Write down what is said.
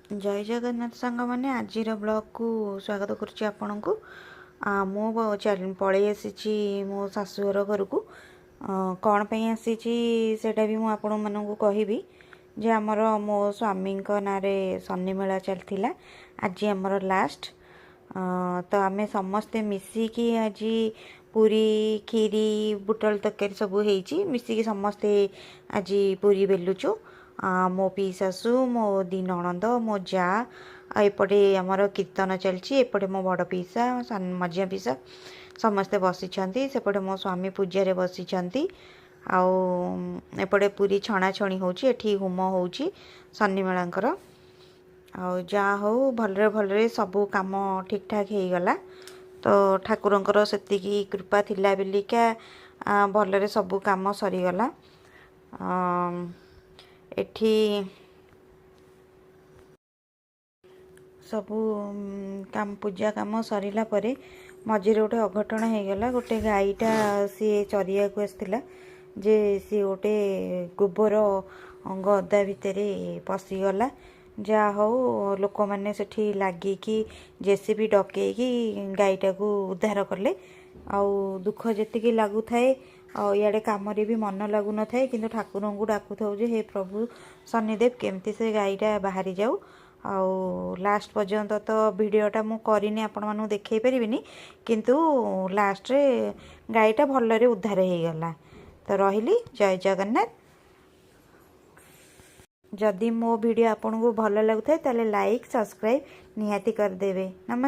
जय जगन्नाथ सांग मैंने आज ब्लॉग को स्वागत करुच्ची आपण को मु पलि आसी मो शाशुघर घर को कौन पे आसी सेटा भी मुझे मानू कहबी जे आमर मो स्वामी ना सन्नी मेला चलता आज आमर लास्ट तो आम समस्ते मिसिकी आज पूरी खीरी बुटल तरकारी सब हो मिसिकी समस्ते आज पूरी बेलुचु मो पी शाशु मो दी नणंद मो जा एपटे आमर कीर्तन चलती एपटे मो बड़ पीसा मझिया पीसा समस्ते बसी सेपटे मो स्वामी पूजा बसी एपटे पूरी छणा छणी होठी होम हो सन्नी मेलांकर जा हो भलरे भलरे सबू काम ठीक ठाक हो गला तो ठाकुरंकर सेतिकी कृपा थिला बेलिका भलरे सबू काम सरीगला एठी सबू काम पूजा काम सरीला परे मझिरे गोटे अघटन हो गला गोटे गाईटा सी चरिया को आसला जे सी गोटे गोबर गदा भितर पशिगला जा हो लोक मैंने सेठी लागिकी जेसीबी डकईकी गाईटा को उद्धार कले आउ दुख जी लगुए इे कम भी मन लगुन थाए कि ठाकुर को डाकु था हे प्रभु शनिदेव केमती से गाईटा बाहरी जाऊ आउ लास्ट पर्यंत तो वीडियोटा मु करनी आपण मानू देखई पारिनी किंतु लास्ट रे गाईटा भलरे उद्धार हो गला तो रही जय जगन्नाथ। जदि मो वीडियो आपन को भल लगुए ताले लाइक सब्सक्राइब निहाती करदेवे। नमस्कार।